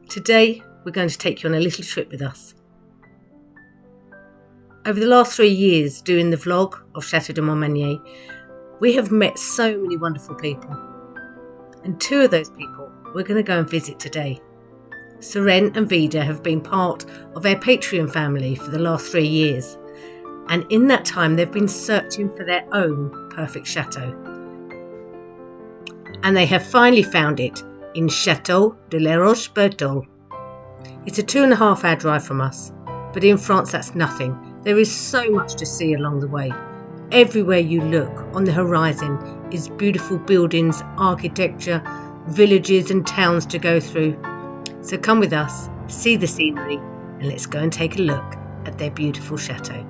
Today, we're going to take you on a little trip with us. Over the last 3 years doing the vlog of Chateau de Montmagny, we have met so many wonderful people. And 2 of those people we're going to go and visit today. Seren and Vida have been part of our Patreon family for the last 3 years. And in that time, they've been searching for their own perfect chateau. And they have finally found it in Chateau de la Roche-Bertol. It's a 2.5-hour drive from us, but in France that's nothing. There is so much to see along the way. Everywhere you look on the horizon is beautiful buildings, architecture, villages and towns to go through. So come with us, see the scenery, and let's go and take a look at their beautiful chateau.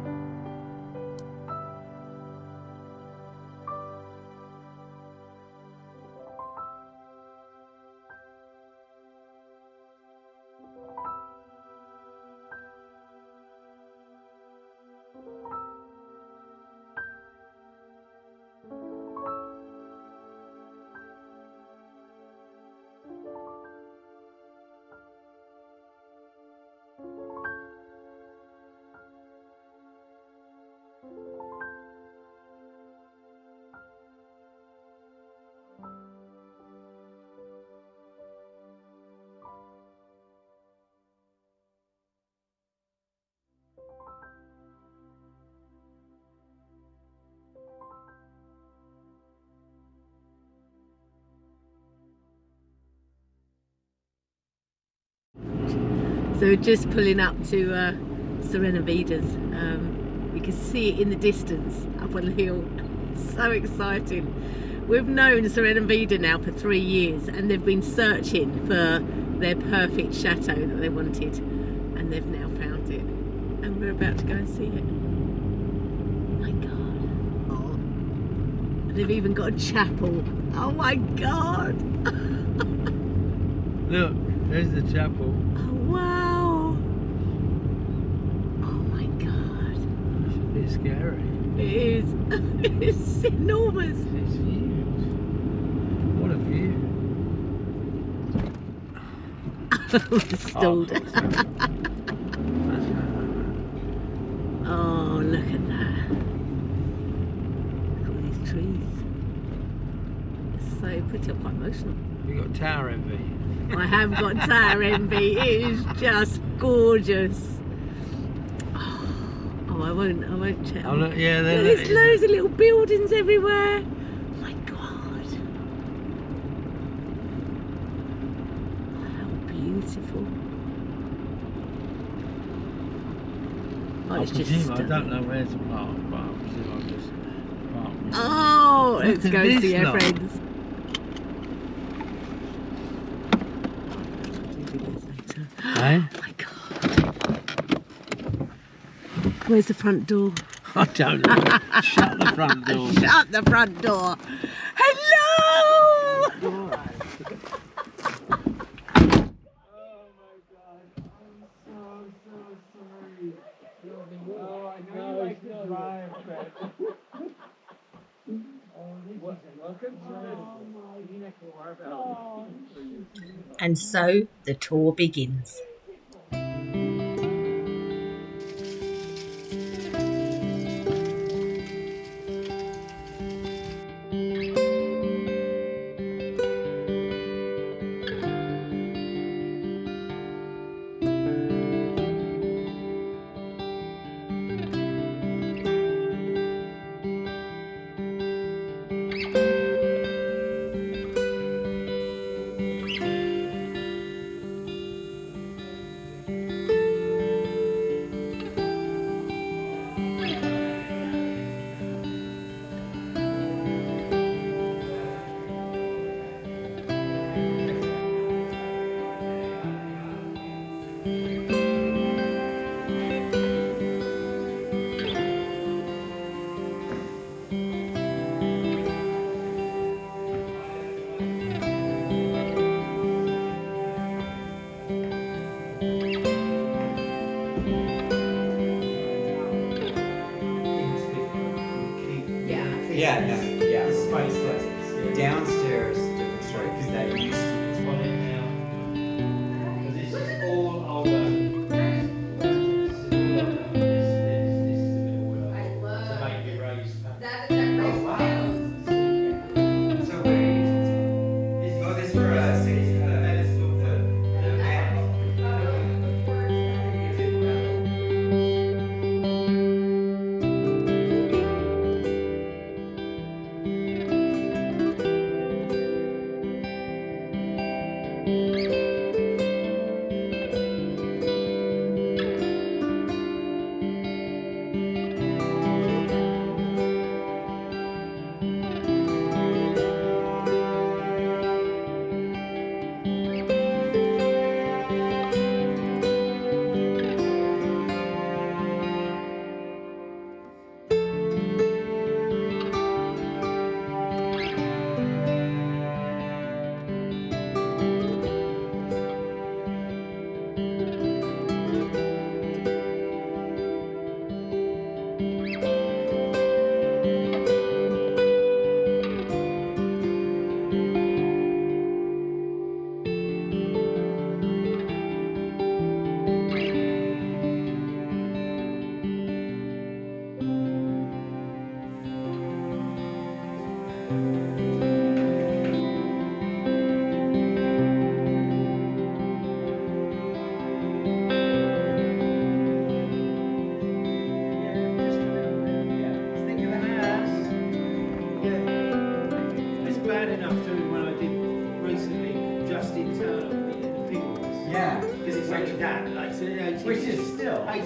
So we're just pulling up to Seren and Vida's. You can see it in the distance up on the hill. So exciting. We've known Seren and Vida now for 3 years and they've been searching for their perfect chateau that they wanted, and they've now found it and we're about to go and see it. Oh my god. Oh. And they've even got a chapel. Oh my god. Look, there's the chapel. Oh wow. Oh my god. It's a bit scary. It is. It's enormous. It's huge. What a view. Stalled. Oh, look at that. Look at all these trees. It's so pretty. I'm quite emotional. You got tower envy. I have got tower envy. It is just gorgeous. Oh, I won't check. Oh look, yeah, There's loads of little buildings everywhere. Oh my god. How beautiful. Oh, it's just I don't know where to park, but I presume I'll just park. Oh, let's Look go at and this see our lot. friends. Eh? Oh my god. Where's the front door? I don't know. Shut the front door. Shut the front door. Hello! Oh my god. I'm so sorry. Oh, I know it's not right, Fred. Welcome to And so the tour begins. Yeah, no, yeah. This is probably downstairs, different story, because that used to.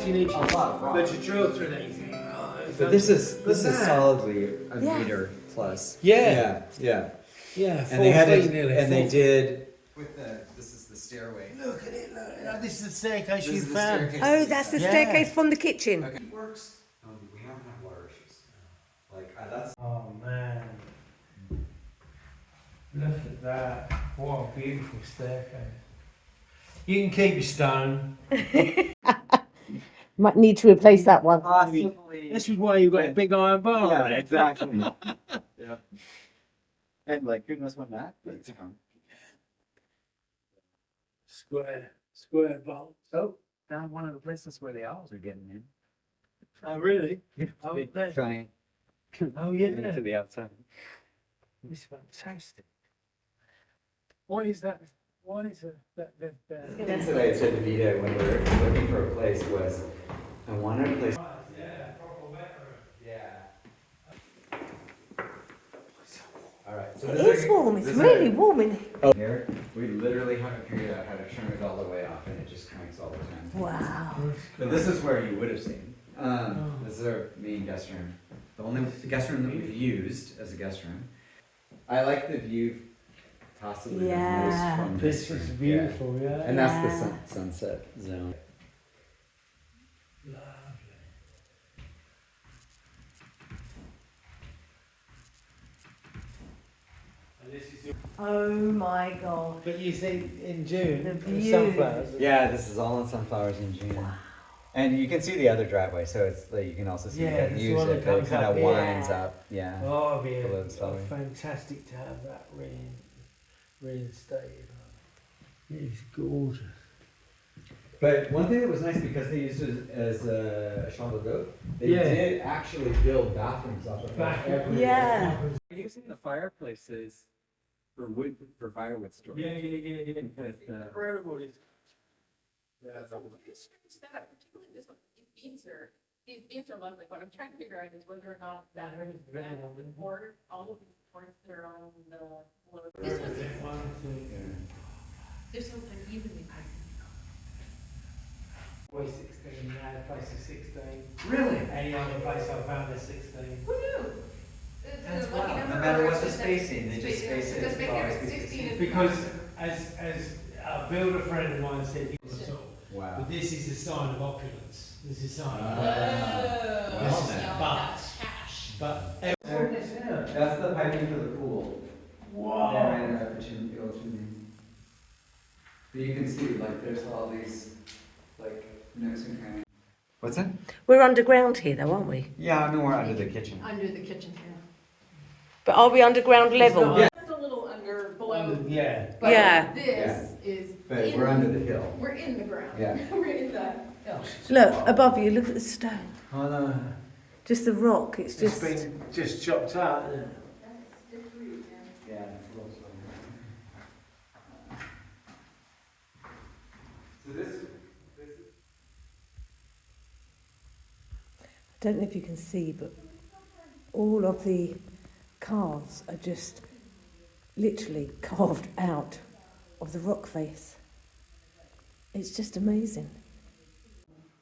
which you need a lot of rock. but to drill through that, you think, oh, But this is that? solidly a Yeah. meter plus. Yeah. Yeah. Yeah, 4 And they had feet it, nearly. and they 4 did. With the this is the stairway. Look at it, look. Oh, this is the staircase This you is the found. staircase. Oh, that's the Yeah. staircase from the kitchen. Okay. It works. We haven't had water issues. Like that's. Oh man. Look at that. What a beautiful staircase. You can keep your stone. Might need to replace that one. Possibly. This is why you've got a big iron bar. Yeah, exactly. Yeah. And like, who knows what that? But, Square bolt. oh, found one of the places where the owls are getting in. Oh really? Oh, They there. trying Oh yeah. to the outside. It's fantastic. What is that? What is it? That Things that I had said to Vita when we were looking for a place was, I wanted a place. Yeah, proper wet room. Yeah. All right. So It is warm. It's really warm in here. Here, we literally haven't figured out how to turn it all the way off, and it just cranks all the time. Wow. But this is where you would have seen. This is our main guest room. The only guest room that we've used as a guest room. I like the view possibly the most from This is room. beautiful, yeah. And that's the sunset zone. Lovely. And this is your, Oh my god. but you see in June, The the view. sunflowers. Yeah, this is all in sunflowers in June. And you can see the other driveway, so it's like you can also see Yeah, that this use one it, that but it comes kind up of here. winds up. Yeah. Oh, it'd be Below the celery. fantastic to have that reinstated. It's gorgeous. But one thing that was nice because they used it as a chambre d'eau, they Yeah. did actually build bathrooms up above Back every- Yeah. We're using the fireplaces for firewood storage. Yeah. Because, Incredible. It's that, particularly this one, these beams are lovely. What I'm trying to figure out is whether or not that board, all of these boards that are on the floor. This there's some unevenly. Boy, 16, place is 16. Really? Any other place I found is 16. Who knew? That's The lucky wild. number No matter or what the just that- spacing, they just space it Just as make far it as 16 is. Because as a builder friend of mine said, he was all. Wow. But this is a sign of opulence. This is a sign Ah. of Well Oh, then. yeah, But- that's cash. But That's the piping for the pool. They wow. ran it up the old chimney. But you can see, like, there's all these, like, nooks and crannies. What's that? We're underground here though, aren't we? Yeah, I mean, we're under the kitchen. Under the kitchen here. But are we underground level? Yeah. It's a little under, below, Yeah. but Yeah. this is. But in- we're under the hill. We're in the ground. Yeah. We're in the hill. Look, above you, look at the stone. I know. Just the rock, it's It's just... been just chopped out. Isn't it? Yeah, it's a little slow. So this is. I don't know if you can see, but all of the carves are just literally carved out of the rock face. It's just amazing.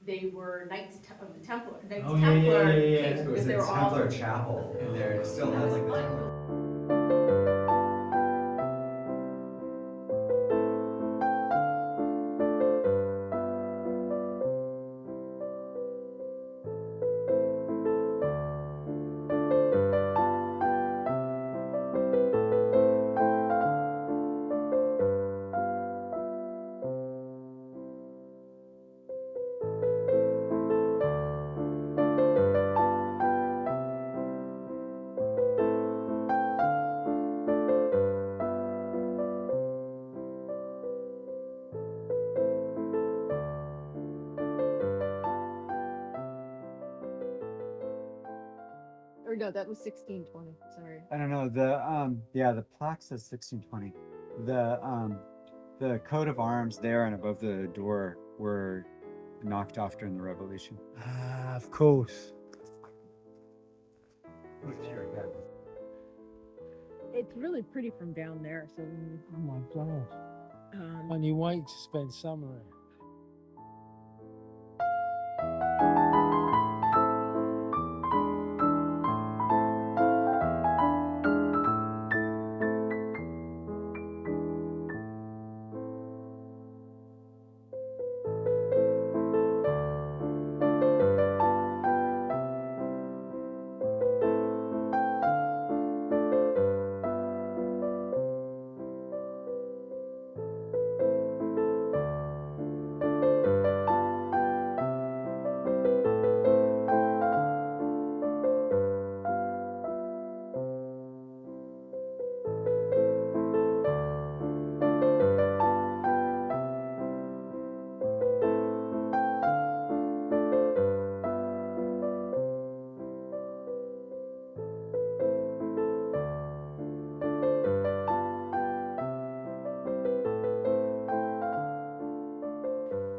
They were Knights of the Templar. Knights Oh, yeah, Templar yeah. kings, It because was they a were all. Templar chapel, and there still has like the Templar. Or no, that was 1620. Sorry. I don't know, the plaque says 1620. The coat of arms there and above the door were knocked off during the revolution. Ah, of course. It's really pretty from down there. So, Oh my God. um, When you wait to spend summer here.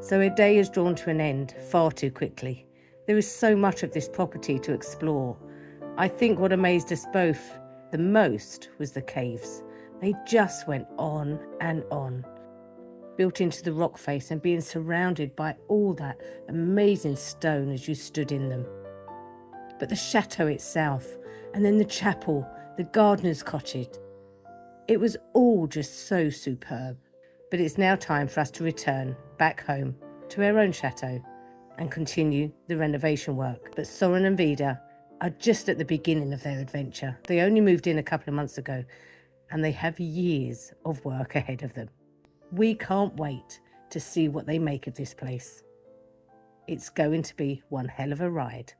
So a day is drawn to an end far too quickly. There is so much of this property to explore. I think what amazed us both the most was the caves. They just went on and on, built into the rock face and being surrounded by all that amazing stone as you stood in them. But the chateau itself, and then the chapel, the gardener's cottage, it was all just so superb. But it's now time for us to return back home to our own chateau and continue the renovation work. But Soren and Vida are just at the beginning of their adventure. They only moved in a couple of months ago and they have years of work ahead of them. We can't wait to see what they make of this place. It's going to be one hell of a ride.